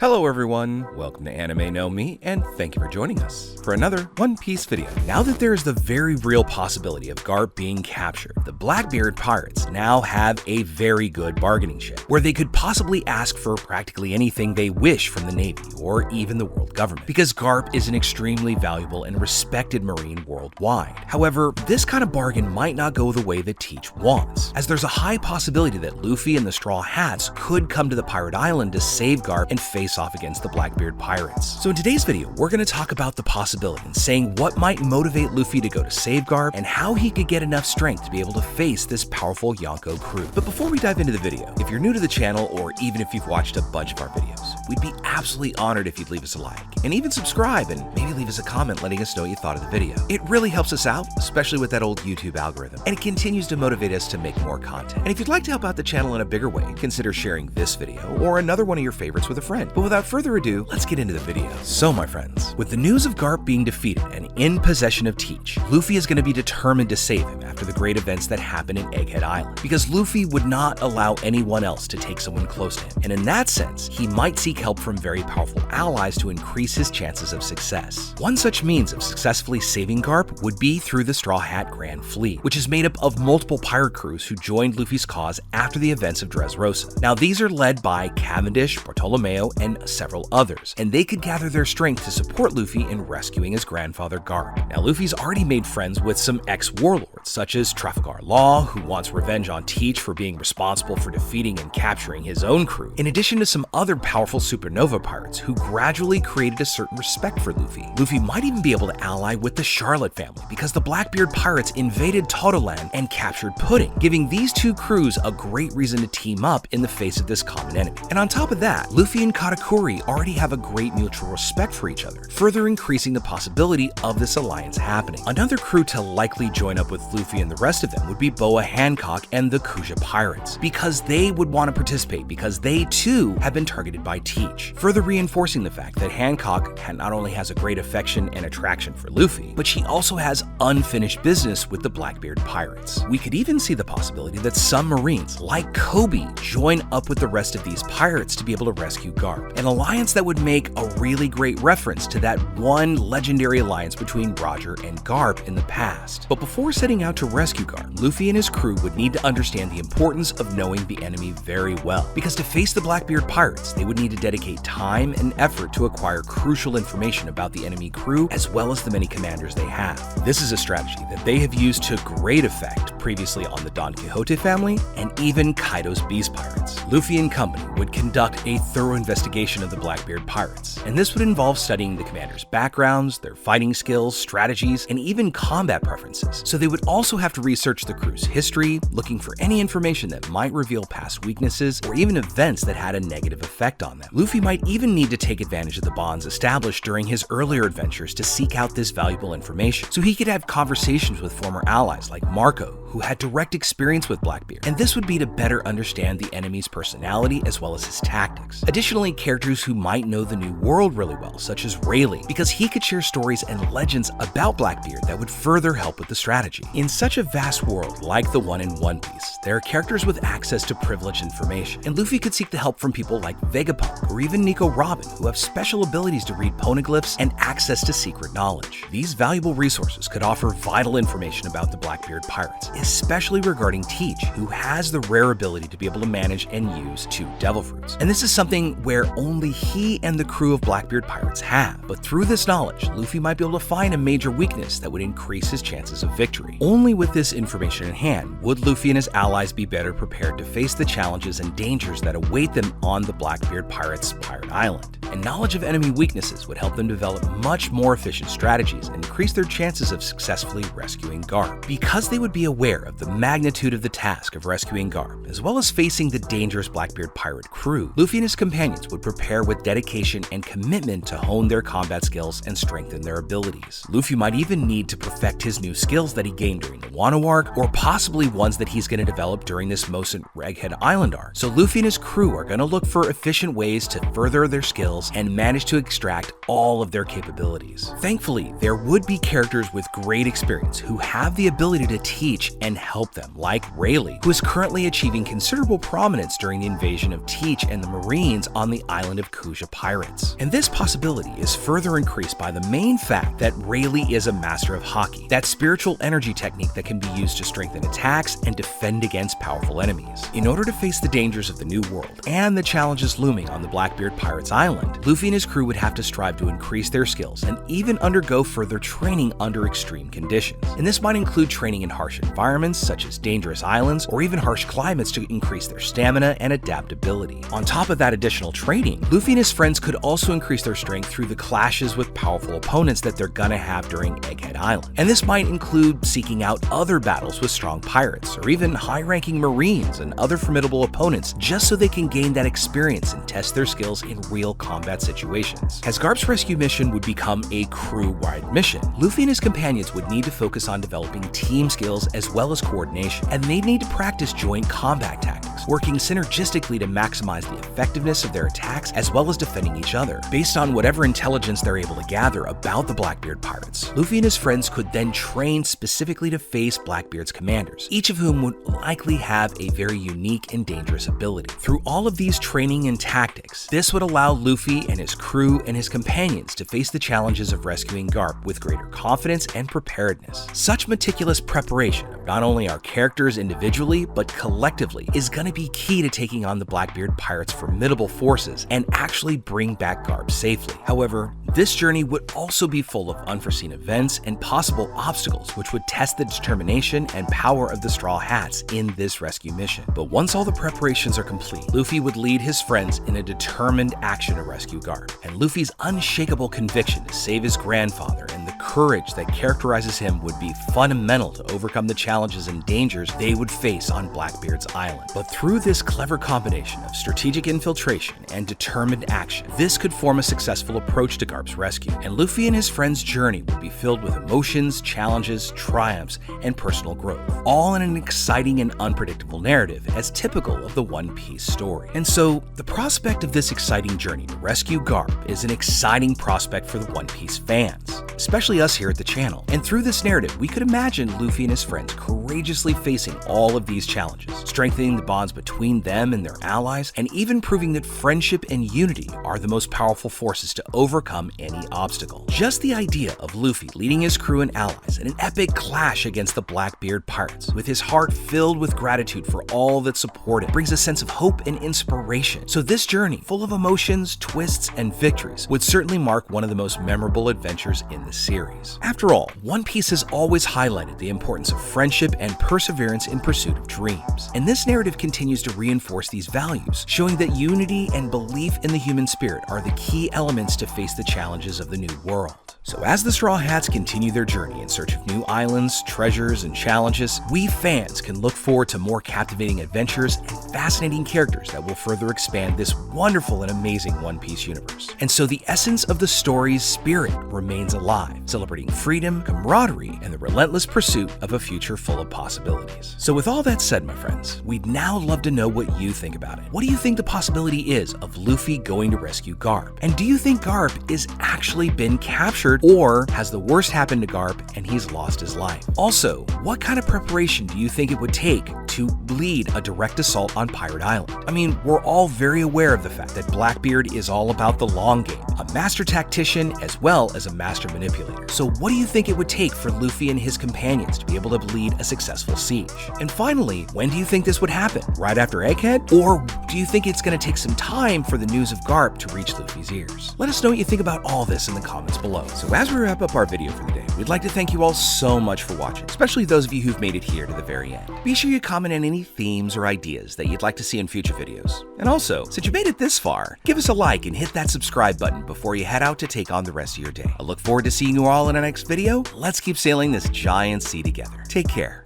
Hello everyone, welcome to Anime Know Me, and thank you for joining us for another One Piece video. Now that there is the very real possibility of Garp being captured, the Blackbeard pirates now have a very good bargaining chip, where they could possibly ask for practically anything they wish from the Navy, or even the world government, because Garp is an extremely valuable and respected marine worldwide. However, this kind of bargain might not go the way that Teach wants, as there's a high possibility that Luffy and the Straw Hats could come to the pirate island to save Garp and face off against the Blackbeard pirates. So in today's video, we're going to talk about the possibility and saying what might motivate Luffy to go to save Garp and how he could get enough strength to be able to face this powerful Yonko crew. But before we dive into the video, if you're new to the channel or even if you've watched a bunch of our videos, we'd be absolutely honored if you'd leave us a like and even subscribe and maybe leave us a comment letting us know what you thought of the video. It really helps us out, especially with that old YouTube algorithm, and it continues to motivate us to make more content. And if you'd like to help out the channel in a bigger way, consider sharing this video or another one of your favorites with a friend. But without further ado, let's get into the video. So my friends, with the news of Garp being defeated and in possession of Teach, Luffy is going to be determined to save him after the great events that happened in Egghead Island, because Luffy would not allow anyone else to take someone close to him, and in that sense, he might seek help from very powerful allies to increase his chances of success. One such means of successfully saving Garp would be through the Straw Hat Grand Fleet, which is made up of multiple pirate crews who joined Luffy's cause after the events of Dressrosa. Now these are led by Cavendish, Bartolomeo, and several others, and they could gather their strength to support Luffy in rescuing his grandfather Garp. Now Luffy's already made friends with some ex-warlords, such as Trafalgar Law, who wants revenge on Teach for being responsible for defeating and capturing his own crew, in addition to some other powerful supernova pirates who gradually created a certain respect for Luffy. Luffy might even be able to ally with the Charlotte family, because the Blackbeard pirates invaded Totoland and captured Pudding, giving these two crews a great reason to team up in the face of this common enemy. And on top of that, Luffy and Katakuri already have a great mutual respect for each other, further increasing the possibility of this alliance happening. Another crew to likely join up with Luffy and the rest of them would be Boa Hancock and the Kuja pirates, because they would want to participate because they too have been targeted by Teach, further reinforcing the fact that Hancock not only has a great affection and attraction for Luffy, but she also has unfinished business with the Blackbeard pirates. We could even see the possibility that some Marines, like Kobe, join up with the rest of these pirates to be able to rescue Garp, an alliance that would make a really great reference to that one legendary alliance between Roger and Garp in the past. But before setting out to rescue Garp, Luffy and his crew would need to understand the importance of knowing the enemy very well, because to face the Blackbeard pirates, they would need to dedicate time and effort to acquire crucial information about the enemy crew as well as the many commanders they have. This is a strategy that they have used to great effect previously on the Don Quixote family and even Kaido's Beast Pirates. Luffy and company would conduct a thorough investigation of the Blackbeard pirates, and this would involve studying the commanders' backgrounds, their fighting skills, strategies, and even combat preferences. So they would also have to research the crew's history, looking for any information that might reveal past weaknesses or even events that had a negative effect on them. Luffy might even need to take advantage of the bonds established during his earlier adventures to seek out this valuable information, so he could have conversations with former allies like Marco, who had direct experience with Blackbeard, and this would be to better understand the enemy's personality as well as his tactics. Additionally, characters who might know the new world really well, such as Rayleigh, because he could share stories and legends about Blackbeard that would further help with the strategy. In such a vast world like the one in One Piece, there are characters with access to privileged information, and Luffy could seek the help from people like Vegapunk or even Nico Robin, who have special abilities to read poneglyphs and access to secret knowledge. These valuable resources could offer vital information about the Blackbeard pirates, especially regarding Teach, who has the rare ability to be able to manage and use 2 devil fruits. And this is something where only he and the crew of Blackbeard pirates have. But through this knowledge, Luffy might be able to find a major weakness that would increase his chances of victory. Only with this information in hand would Luffy and his allies be better prepared to face the challenges and dangers that await them on the Blackbeard pirates' pirate island. And knowledge of enemy weaknesses would help them develop much more efficient strategies and increase their chances of successfully rescuing Garp, because they would be aware of the magnitude of the task of rescuing Garp, as well as facing the dangerous Blackbeard pirate crew. Luffy and his companions would prepare with dedication and commitment to hone their combat skills and strengthen their abilities. Luffy might even need to perfect his new skills that he gained during the Wano arc, or possibly ones that he's going to develop during this most Egghead Island arc. So Luffy and his crew are going to look for efficient ways to further their skills skills and manage to extract all of their capabilities. Thankfully, there would be characters with great experience who have the ability to teach and help them, like Rayleigh, who is currently achieving considerable prominence during the invasion of Teach and the Marines on the island of Kuja pirates. And this possibility is further increased by the main fact that Rayleigh is a master of Haki, that spiritual energy technique that can be used to strengthen attacks and defend against powerful enemies. In order to face the dangers of the New World and the challenges looming on the Blackbeard Pirates Island, Luffy and his crew would have to strive to increase their skills and even undergo further training under extreme conditions. And this might include training in harsh environments such as dangerous islands or even harsh climates to increase their stamina and adaptability. On top of that additional training, Luffy and his friends could also increase their strength through the clashes with powerful opponents that they're gonna have during Egghead Island. And this might include seeking out other battles with strong pirates or even high-ranking Marines and other formidable opponents just so they can gain that experience and test their skills in real combat situations. As Garp's rescue mission would become a crew-wide mission, Luffy and his companions would need to focus on developing team skills as well as coordination, and they'd need to practice joint combat tactics, working synergistically to maximize the effectiveness of their attacks as well as defending each other. Based on whatever intelligence they're able to gather about the Blackbeard pirates, Luffy and his friends could then train specifically to face Blackbeard's commanders, each of whom would likely have a very unique and dangerous ability. Through all of these training and tactics, this would allow Luffy and his crew and his companions to face the challenges of rescuing Garp with greater confidence and preparedness. Such meticulous preparation of not only our characters individually, but collectively is going to be key to taking on the Blackbeard pirates' formidable forces and actually bring back Garp safely. However, this journey would also be full of unforeseen events and possible obstacles which would test the determination and power of the Straw Hats in this rescue mission. But once all the preparations are complete, Luffy would lead his friends in a determined action to rescue Garp. And Luffy's unshakable conviction to save his grandfather and the courage that characterizes him would be fundamental to overcome the challenges and dangers they would face on Blackbeard's island. But through this clever combination of strategic infiltration and determined action, this could form a successful approach to Garp's rescue, and Luffy and his friends' journey would be filled with emotions, challenges, triumphs, and personal growth, all in an exciting and unpredictable narrative as typical of the One Piece story. And so, the prospect of this exciting journey to rescue Garp is an exciting prospect for the One Piece fans, especially us here at the channel. And through this narrative, we could imagine Luffy and his friends courageously facing all of these challenges, strengthening the bonds between them and their allies, and even proving that friendship and unity are the most powerful forces to overcome any obstacle. Just the idea of Luffy leading his crew and allies in an epic clash against the Blackbeard pirates, with his heart filled with gratitude for all that support him, brings a sense of hope and inspiration. So this journey, full of emotions, twists, and victories, would certainly mark one of the most memorable adventures in the series. After all, One Piece has always highlighted the importance of friendship and perseverance in pursuit of dreams. And this narrative continues to reinforce these values, showing that unity and belief in the human spirit are the key elements to face the challenges of the New World. So as the Straw Hats continue their journey in search of new islands, treasures, and challenges, we fans can look forward to more captivating adventures and fascinating characters that will further expand this wonderful and amazing One Piece universe. And so the essence of the story's spirit remains alive, celebrating freedom, camaraderie, and the relentless pursuit of a future full of possibilities. So with all that said, my friends, we'd now love to know what you think about it. What do you think the possibility is of Luffy going to rescue Garp? And do you think Garp is actually been captured, or has the worst happened to Garp and he's lost his life? Also, what kind of preparation do you think it would take to lead a direct assault on Pirate Island? I mean, we're all very aware of the fact that Blackbeard is all about the long game, a master tactician as well as a master manipulator. So what do you think it would take for Luffy and his companions to be able to lead a successful siege? And finally, when do you think this would happen? Right after Egghead? Or do you think it's going to take some time for the news of Garp to reach Luffy's ears? Let us know what you think about all this in the comments below. So as we wrap up our video for the day, we'd like to thank you all so much for watching, especially those of you who've made it here to the very end. Be sure you comment on any themes or ideas that you'd like to see in future videos. And also, since you made it this far, give us a like and hit that subscribe button before you head out to take on the rest of your day. I look forward to seeing you all in our next video. Let's keep sailing this giant sea together. Take care.